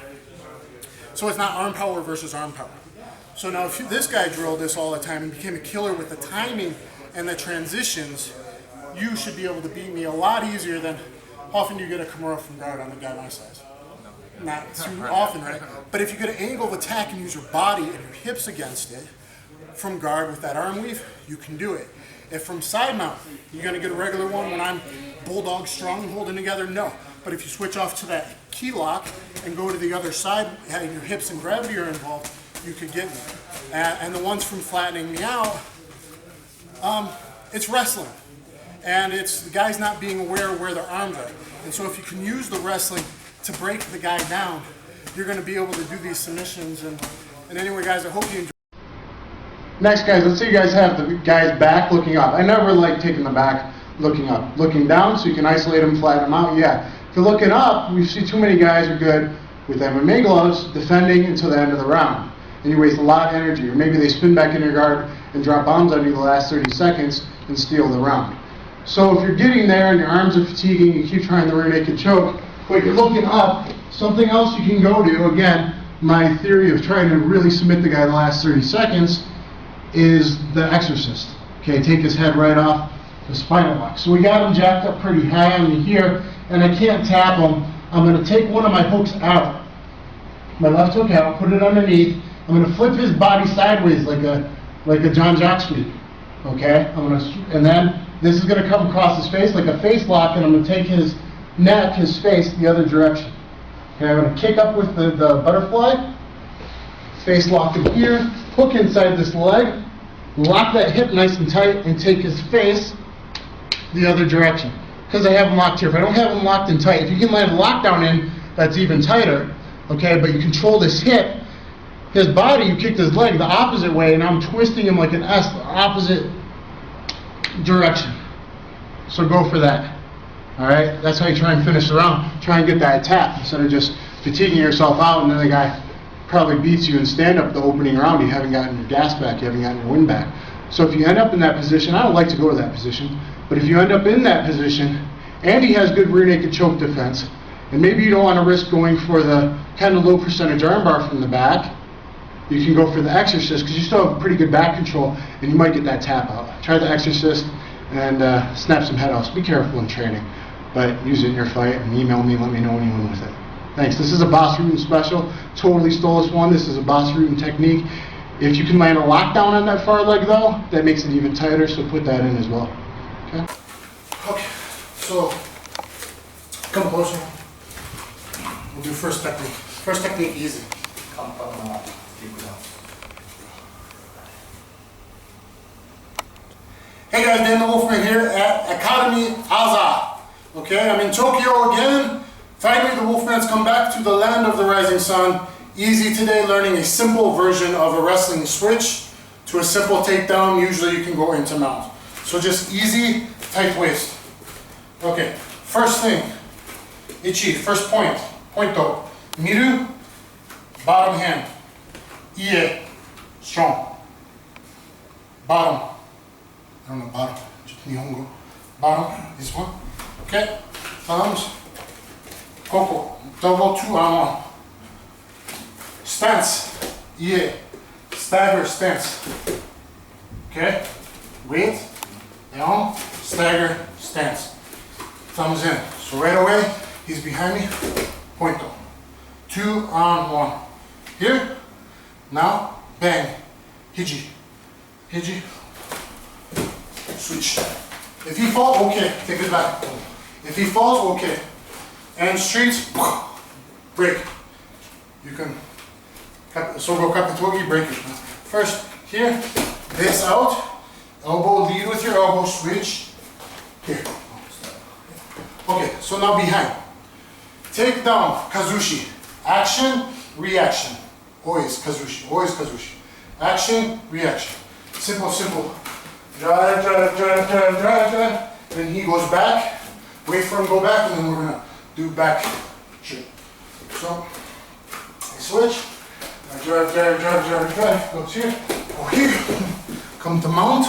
So it's not arm power versus arm power. So now if this guy drilled this all the time and became a killer with the timing and the transitions, you should be able to beat me a lot easier than how often you get a Kimura from guard on a guy my size. Not too often, right? But if you get an angle of attack and use your body and your hips against it from guard with that arm weave, you can do it. If from side mount, you're gonna get a regular one when I'm bulldog strong holding together, no. But if you switch off to that key lock and go to the other side, and your hips and gravity are involved, you could get me. And the ones from flattening me out, it's wrestling. And it's the guys not being aware of where their arms are. And so if you can use the wrestling to break the guy down, you're gonna be able to do these submissions. And anyway, guys, I hope you enjoy. Next, guys, let's say you guys have the guy's back looking up. I never like taking the back looking up. Looking down so you can isolate them, flatten them out, yeah. If you're looking up, we see too many guys are good with MMA gloves defending until the end of the round. And you waste a lot of energy. Or maybe they spin back in your guard and drop bombs on you the last 30 seconds and steal the round. So if you're getting there and your arms are fatiguing, you keep trying the rear naked choke, but you're looking up, something else you can go to, again, my theory of trying to really submit the guy the last 30 seconds is the Exorcist. Okay, take his head right off the spinal lock. So we got him jacked up pretty high on me here, and I can't tap him. I'm gonna take one of my hooks out, my left hook out, put it underneath. I'm gonna flip his body sideways like a John Jock sweep. Okay, and then this is gonna come across his face like a face lock, and I'm gonna take his neck, his face, the other direction. Okay, I'm gonna kick up with the butterfly, face lock him here, hook inside this leg, lock that hip nice and tight, and take his face the other direction. Because I have him locked here. If I don't have him locked in tight, if you can land a lockdown in, that's even tighter. Okay, but you control this hip, his body, you kicked his leg the opposite way, and I'm twisting him like an S, the opposite direction. So go for that. All right, that's how you try and finish the round. Try and get that tap instead of just fatiguing yourself out, and then the guy probably beats you in stand-up the opening round. You haven't gotten your gas back, you haven't gotten your wind back. So if you end up in that position, I don't like to go to that position, but if you end up in that position, and he has good rear naked choke defense, and maybe you don't want to risk going for the kind of low percentage armbar from the back, you can go for the Exorcist, because you still have pretty good back control, and you might get that tap out. Try the Exorcist and snap some head offs. Be careful in training, but use it in your fight, and email me, let me know when you win with it. Thanks. This is a Boss Rootin special. Totally stole this one. This is a Boss Rootin technique. If you can land a lockdown on that far leg though, that makes it even tighter, so put that in as well. Okay? Okay, so come closer. We'll do first technique. First technique easy. Hey guys, DanTheWolfman here at Academy Aza. Okay, I'm in Tokyo again. Finally, the Wolfman's come back to the land of the rising sun. Easy today, learning a simple version of a wrestling switch to a simple takedown. Usually you can go into mount. So just easy, tight waist. Okay, first thing, ichi, first point, pointo, miru, bottom hand, ie, strong, bottom, I don't know bottom, just nihongo, bottom, this one, okay, thumbs, koko, double 2 on 1, stance, ie, stagger stance, okay, weight, down, stagger, stance. Thumbs in. So right away, he's behind me, pointo. 2 on 1. Here, now, bang, hiji, hiji, switch. If he falls, okay, take it back. If he falls, okay. And streets, break. You can, sogo kapitogi, break it. First, here, this out. Elbow, lead with your elbow, switch. Here. Okay, so now behind. Take down, kazushi. Action, reaction. Always kazushi, always kazushi. Action, reaction. Simple, simple. Drive. Then he goes back, wait for him to go back, and then we're gonna do back trip. So, I switch, I drive, goes here, go here, come to mount,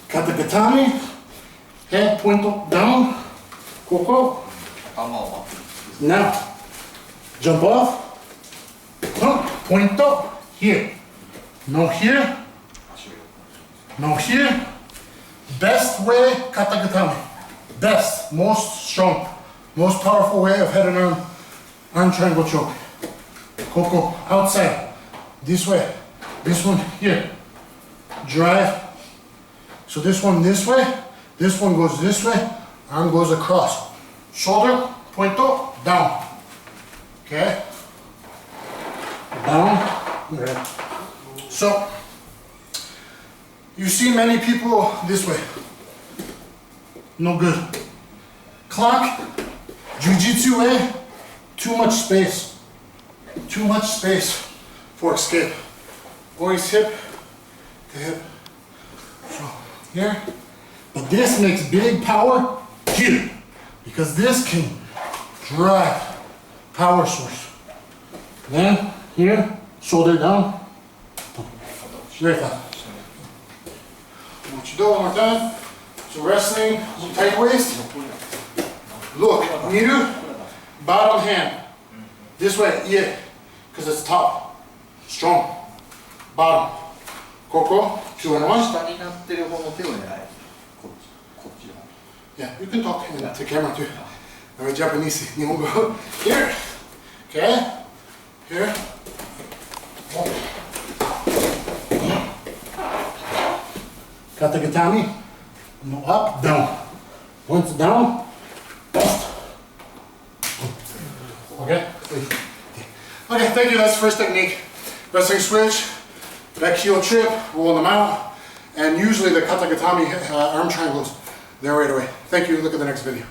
katagatame, head point up, down, go. Now, jump off, point up, here, no here, no here. Best way, katagatame. Best, most strong, most powerful way of head and arm triangle choke. Coco, outside, this way, this one here. Drive. So this one this way, this one goes this way, arm goes across. Shoulder, point up, down. Okay? Down. Okay. So, you see many people this way. No good. Clock, Jiu-jitsu way, too much space. Too much space for escape. Always hip to hip. So, here. But this makes big power here. Because this can drive power source. Then, here, shoulder down. Very fast. What you do one more time. So wrestling, tight waist. Look, miru, bottom hand. This way, yeah, because it's top. Strong. Bottom. Coco, 2 and 1. Yeah, you can talk to camera too. I'm Japanese. Nihongo. Here. Okay. Here. Katagatame. No, up, down. Once down, bust. Okay? Okay, thank you. That's the first technique. Wrestling switch, back heel trip, roll them out, and usually the katagatame arm triangles, they're right away. Thank you. Look at the next video.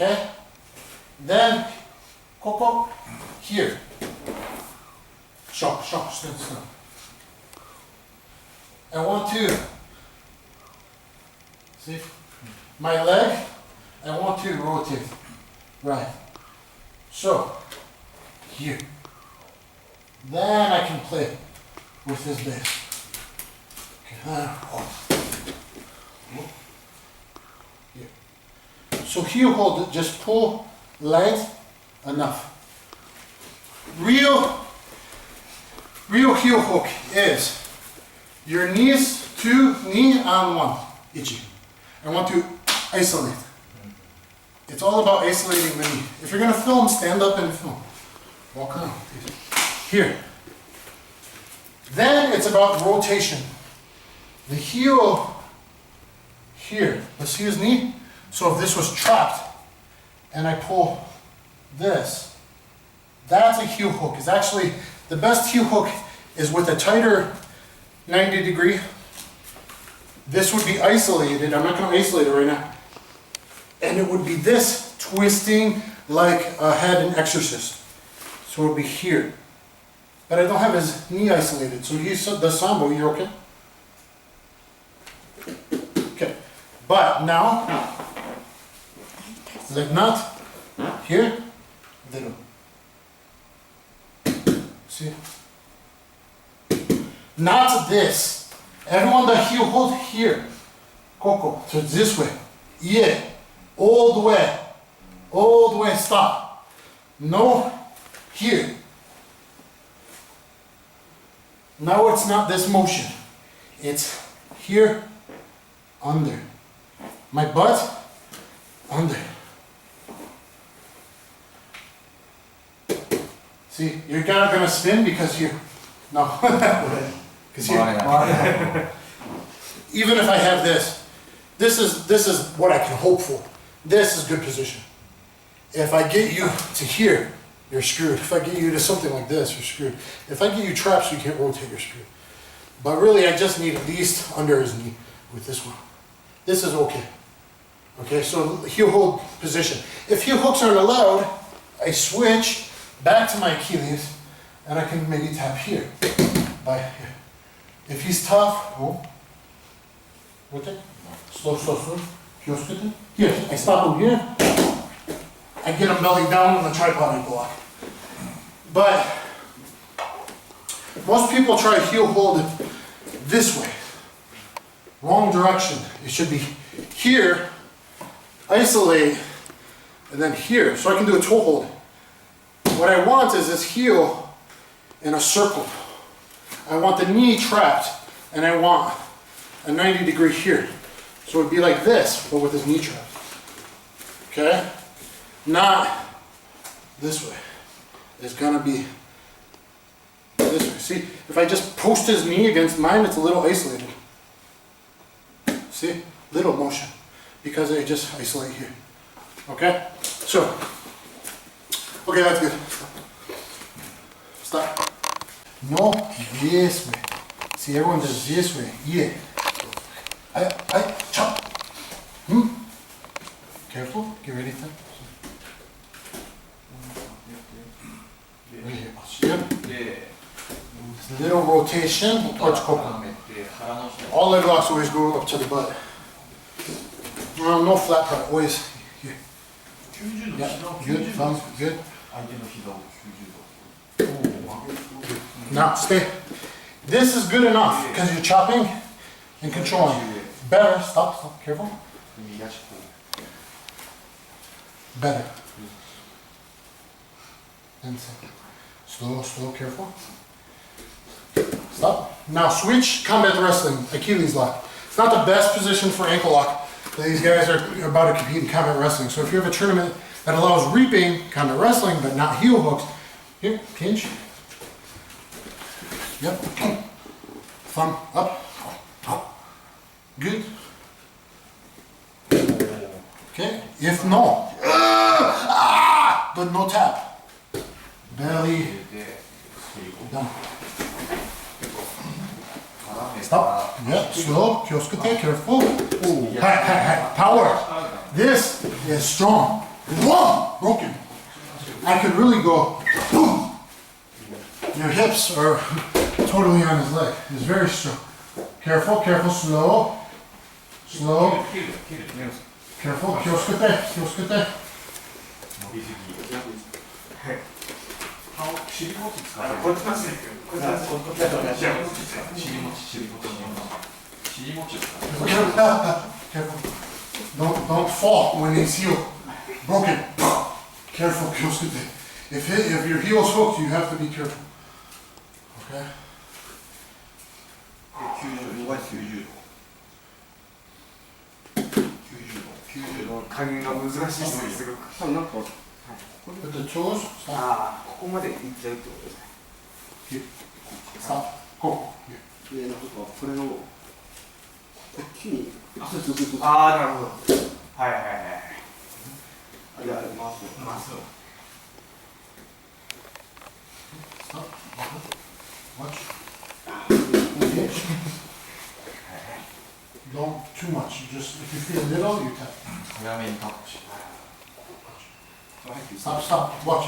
Okay, then Coco here. Stop, stand. I want to see my leg. I want to rotate. Right. So here. Then I can play with this base. So heel hold, just pull length enough. Real heel hook is your knees, 2 knee on 1, ichi. I want to isolate. It's all about isolating the knee. If you're gonna film, stand up and film. Walk around. Here. Then it's about rotation. The heel here. Let's see his knee. So if this was trapped and I pull this, that's a heel hook. It's actually the best heel hook is with a tighter 90 degree. This would be isolated. I'm not going to isolate it right now. And it would be this twisting like a head in Exorcist. So it would be here. But I don't have his knee isolated. So he does sambo. You're okay? Okay. But now, like not here, little. See? Not this. Everyone the heel hold here. Coco. So it's this way. Yeah. All the way. All the way. Stop. No. Here. Now it's not this motion. It's here. Under. My butt. Under. See, you're not gonna spin because you, no. Because even if I have this is what I can hope for. This is good position. If I get you to here, you're screwed. If I get you to something like this, you're screwed. If I get you trapped so you can't rotate, you're screwed. But really, I just need at least under his knee with this one. This is okay. Okay, so heel hold position. If heel hooks aren't allowed, I switch back to my Achilles, and I can maybe tap here. By here. If he's tough, rotate. Slow. Here, I stop him here. I get him belly down on the tripod block. But most people try heel hold it this way. Wrong direction. It should be here, isolate, and then here. So I can do a toe hold. What I want is this heel in a circle. I want the knee trapped, and I want a 90-degree here. So it'd be like this, but with his knee trapped. Okay? Not this way. It's gonna be this way. See, if I just post his knee against mine, it's a little isolated. See? Little motion. Because I just isolate here. Okay? So, okay, that's good. Stop. No, this way. See, everyone does this way. Yeah. I chop. Careful. Get ready to. Right here. Yeah. Little rotation towards Coco. All leg locks always go up to the butt. No flat part, always here. Yeah, good, thumb, good. Now, stay. This is good enough because you're chopping and controlling. Better, stop, careful. Better. And slow, careful. Stop. Now switch combat wrestling, Achilles lock. It's not the best position for ankle lock. These guys are about to compete in combat wrestling. So if you have a tournament that allows reaping, combat wrestling, but not heel hooks, here, pinch. Yep. Thumb up. Good. Okay. If no, but no tap. Belly. Down. Stop. Yep. Slow. Kyoskute. Careful. Ooh. Power. This is strong. Whoa! Broken. I could really go. Boom. Your hips are totally on his leg. It's very strong. Careful. Slow. Careful. Kyoskute. Careful. Don't fall when it's heel. Broken. Careful, kyoskute. If your heel is hooked, you have to be careful. Okay? 90度加減が難しいですね。すごく。多分なんか、Put the toes. ああ、ここまでいっちゃうってことですね。 Stop. Go. で、なんかこれをこっちに。あ、そうそう。ああ、なるほど。はい。あれ回す。 Stop. Watch. Don't too much. You just if you feel little, you tap. Stop. Watch.